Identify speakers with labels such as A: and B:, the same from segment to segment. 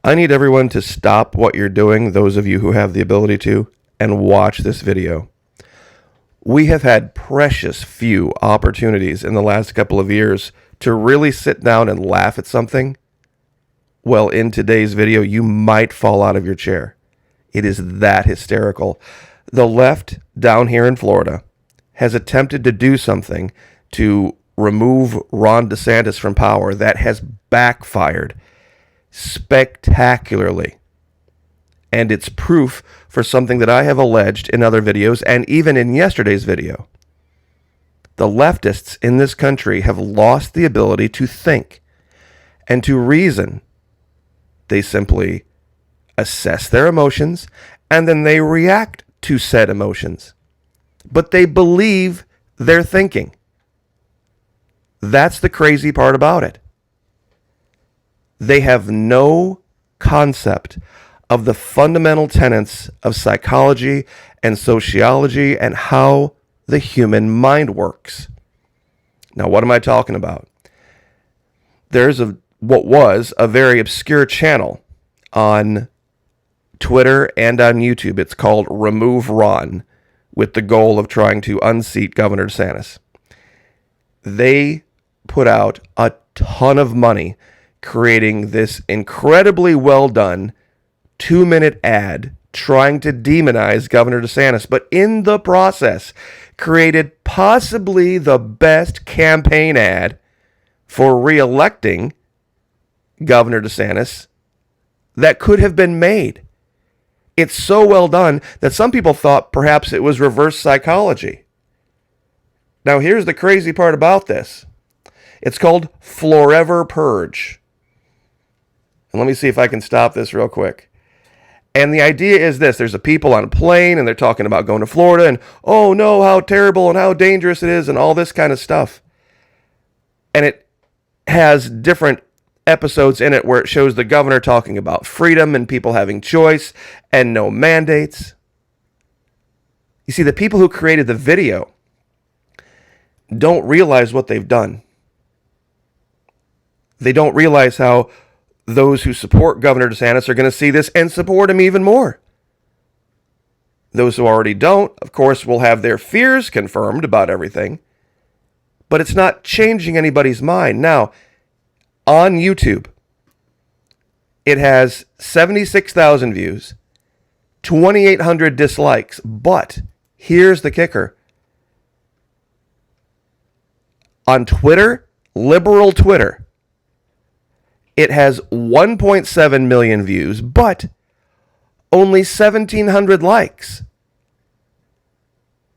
A: I need everyone to stop what you're doing, those of you who have the ability to, and watch this video. We have had precious few opportunities in the last couple of years to really sit down and laugh at something. Well, in today's video, you might fall out of your chair. It is that hysterical. The left down here in Florida has attempted to do something to remove Ron DeSantis from power that has backfired spectacularly. And it's proof for something that I have alleged in other videos and even in yesterday's video. The leftists in this country have lost the ability to think and to reason. They simply assess their emotions and then they react to said emotions. But they believe they're thinking. That's the crazy part about it. They have no concept of the fundamental tenets of psychology and sociology and how the human mind works. Now, what am I talking about? There's what was a very obscure channel on Twitter and on YouTube. It's called Remove Ron, with the goal of trying to unseat Governor DeSantis. They put out a ton of money creating this incredibly well done 2-minute ad trying to demonize Governor DeSantis, but in the process created possibly the best campaign ad for re-electing Governor DeSantis that could have been made. It's so well done that some people thought perhaps it was reverse psychology. Now, here's the crazy part about this. It's called Forever Purge. And let me see if I can stop this real quick. And the idea is this. There's a people on a plane and they're talking about going to Florida and, oh no, how terrible and how dangerous it is and all this kind of stuff. And it has different episodes in it where it shows the governor talking about freedom and people having choice and no mandates. You see, the people who created the video don't realize what they've done. They don't realize how those who support Governor DeSantis are going to see this and support him even more. Those who already don't, of course, will have their fears confirmed about everything, but it's not changing anybody's mind. Now, on YouTube, it has 76,000 views, 2,800 dislikes, but here's the kicker. On Twitter, liberal Twitter, it has 1.7 million views, but only 1,700 likes.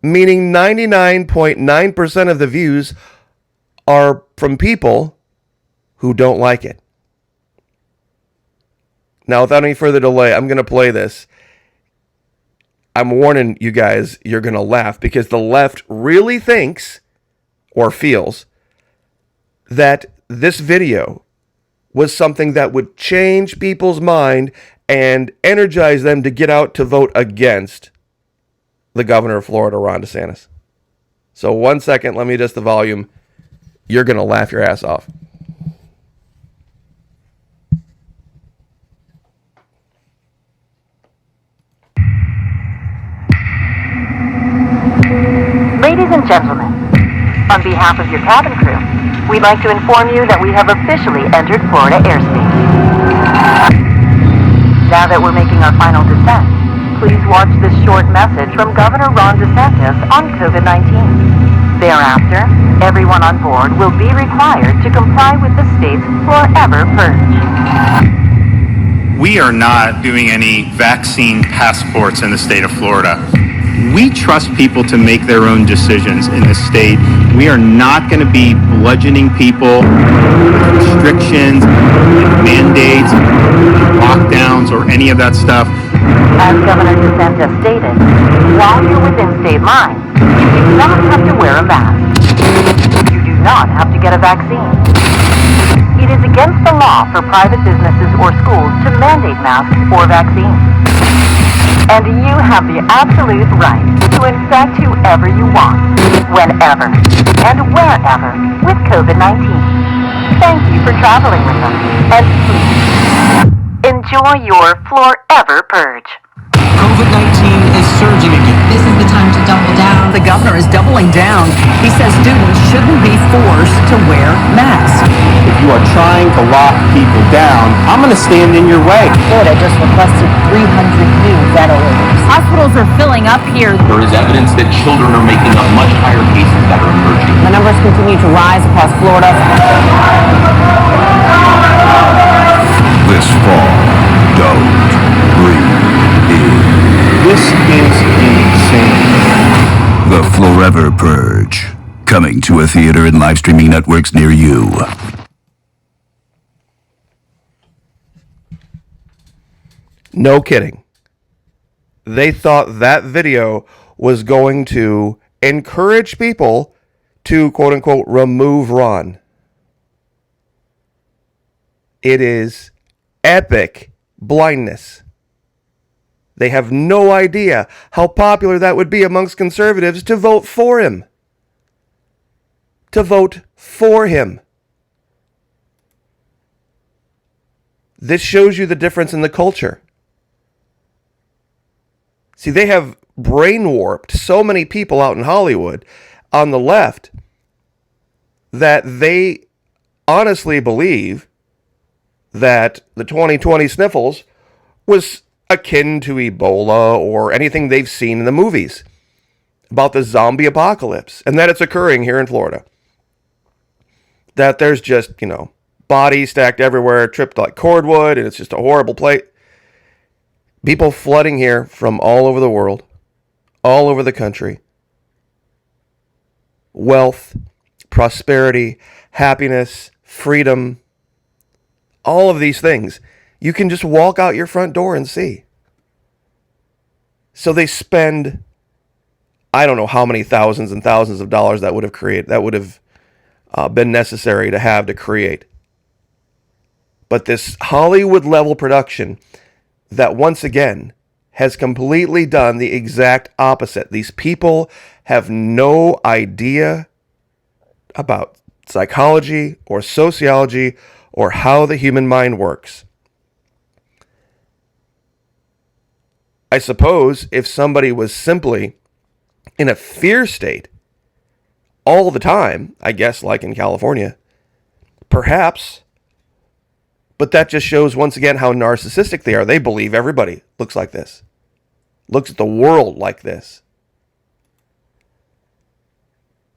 A: Meaning 99.9% of the views are from people who don't like it. Now, without any further delay, I'm going to play this. I'm warning you guys, you're going to laugh because the left really thinks or feels that this video was something that would change people's mind and energize them to get out to vote against the governor of Florida, Ron DeSantis. So 1 second, let me adjust the volume. You're going to laugh your ass off.
B: Ladies and gentlemen, on behalf of your cabin crew, we'd like to inform you that we have officially entered Florida airspace. Now that we're making our final descent, please watch this short message from Governor Ron DeSantis on COVID-19. Thereafter, everyone on board will be required to comply with the state's Forever Purge.
C: We are not doing any vaccine passports in the state of Florida. We trust people to make their own decisions in this state. We are not going to be bludgeoning people with restrictions, mandates, lockdowns, or any of that stuff.
B: As Governor DeSantis stated, while you're within state lines, you do not have to wear a mask. You do not have to get a vaccine. It is against the law for private businesses or schools to mandate masks or vaccines. And you have the absolute right to infect whoever you want, whenever, and wherever with COVID-19. Thank you for traveling with us, and please enjoy your Forever Purge.
D: COVID-19 is surging again.
E: This is the time to double down.
F: The governor is doubling down. He says students shouldn't be forced to wear masks.
C: If you are trying to lock people down, I'm going to stand in your way.
B: Florida just requested 300 new ventilators.
F: Hospitals are filling up here.
G: There is evidence that children are making up much higher cases that are emerging.
B: The numbers continue to rise across Florida.
H: This fall, don't breathe in.
C: This is insane.
H: The Forever Purge. Coming to a theater and live streaming networks near you.
A: No kidding. They thought that video was going to encourage people to, quote unquote, remove Ron. It is epic blindness. They have no idea how popular that would be amongst conservatives to vote for him. To vote for him. This shows you the difference in the culture. See, they have brain warped so many people out in Hollywood on the left that they honestly believe that the 2020 sniffles was akin to Ebola or anything they've seen in the movies about the zombie apocalypse, and that it's occurring here in Florida. That there's just, bodies stacked everywhere, tripped like cordwood, and it's just a horrible place. People flooding here from all over the world, all over the country. Wealth, prosperity, happiness, freedom, all of these things. You can just walk out your front door and see. So they spend, I don't know how many thousands and thousands of dollars that would have been necessary to have to create. But this Hollywood level production that once again has completely done the exact opposite. These people have no idea about psychology or sociology or how the human mind works. I suppose if somebody was simply in a fear state all the time, I guess like in California, perhaps, but that just shows once again how narcissistic they are. They believe everybody looks like this, looks at the world like this.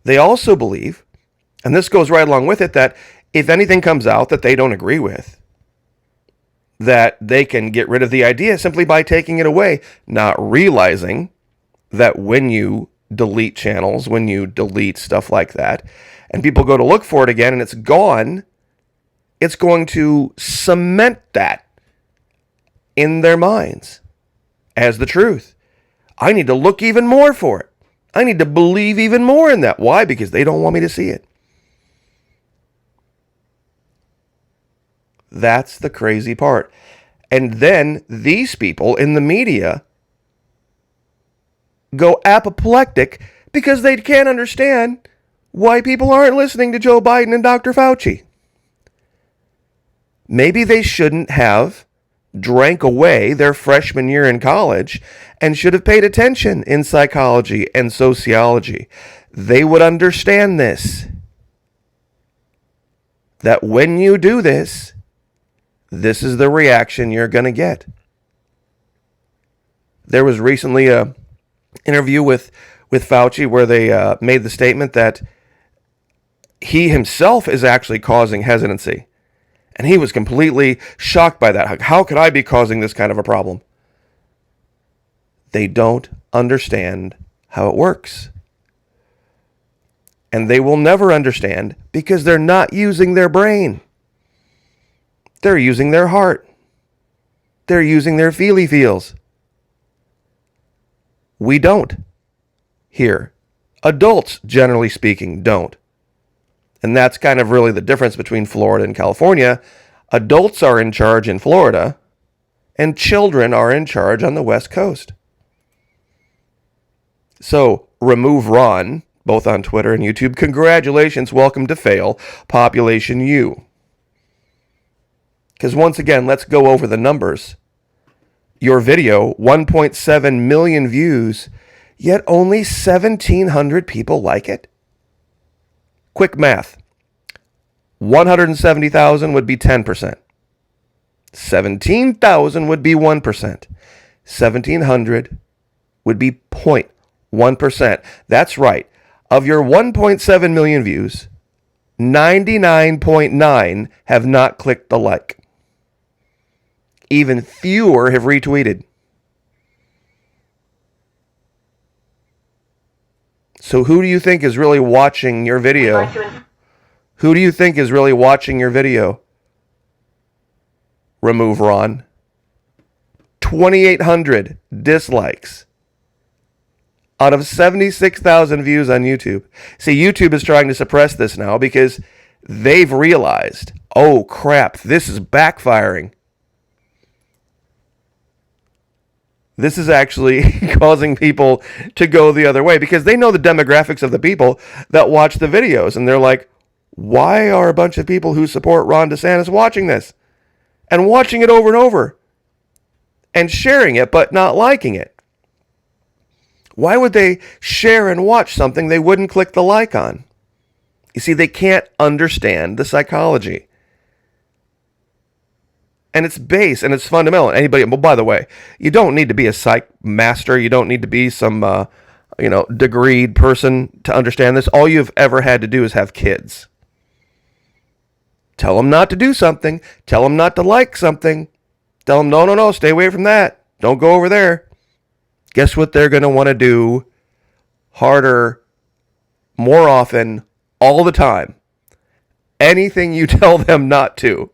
A: They also believe, and this goes right along with it, that if anything comes out that they don't agree with, that they can get rid of the idea simply by taking it away, not realizing that when you delete channels, when you delete stuff like that, and people go to look for it again and it's gone, it's going to cement that in their minds as the truth. I need to look even more for it. I need to believe even more in that. Why? Because they don't want me to see it. That's the crazy part. And then these people in the media go apoplectic because they can't understand why people aren't listening to Joe Biden and Dr. Fauci. Maybe they shouldn't have drank away their freshman year in college and should have paid attention in psychology and sociology. They would understand this. That when you do this, this is the reaction you're going to get. There was recently a interview with Fauci where they made the statement that he himself is actually causing hesitancy. And he was completely shocked by that. How could I be causing this kind of a problem? They don't understand how it works. And they will never understand because they're not using their brain. They're using their heart. They're using their feely-feels. We don't. Here. Adults, generally speaking, don't. And that's kind of really the difference between Florida and California. Adults are in charge in Florida, and children are in charge on the West Coast. So, remove Ron, both on Twitter and YouTube. Congratulations, welcome to fail. Population U. Because once again, let's go over the numbers. Your video, 1.7 million views, yet only 1,700 people like it. Quick math. 170,000 would be 10%. 17,000 would be 1%. 1,700 would be 0.1%. That's right. Of your 1.7 million views, 99.9 have not clicked the like. Even fewer have retweeted. So who do you think is really watching your video? Who do you think is really watching your video? Remove Ron. 2,800 dislikes out of 76,000 views on YouTube. See, YouTube is trying to suppress this now because they've realized, oh crap, this is backfiring. This is actually causing people to go the other way because they know the demographics of the people that watch the videos. And they're like, why are a bunch of people who support Ron DeSantis watching this? And watching it over and over. And sharing it, but not liking it. Why would they share and watch something they wouldn't click the like on? You see, they can't understand the psychology. And it's base and it's fundamental. Anybody, well, by the way, you don't need to be a psych master. You don't need to be some, degreed person to understand this. All you've ever had to do is have kids. Tell them not to do something. Tell them not to like something. Tell them, no, stay away from that. Don't go over there. Guess what they're going to want to do harder, more often, all the time. Anything you tell them not to.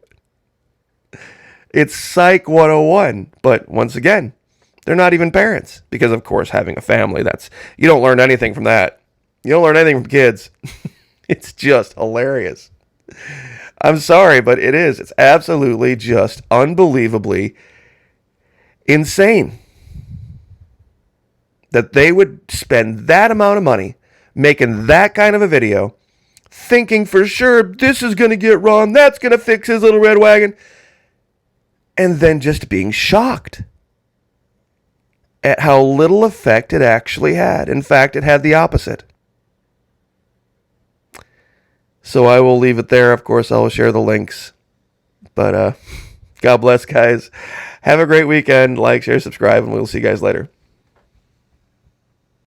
A: It's Psych 101. But once again, they're not even parents. Because, of course, having a family, you don't learn anything from that. You don't learn anything from kids. It's just hilarious. I'm sorry, but it is. It's absolutely just unbelievably insane that they would spend that amount of money making that kind of a video, thinking for sure this is going to get Ron, that's going to fix his little red wagon, and then just being shocked at how little effect it actually had. In fact, it had the opposite. So I will leave it there. Of course, I will share the links. But God bless, guys. Have a great weekend. Like, share, subscribe, and we'll see you guys later.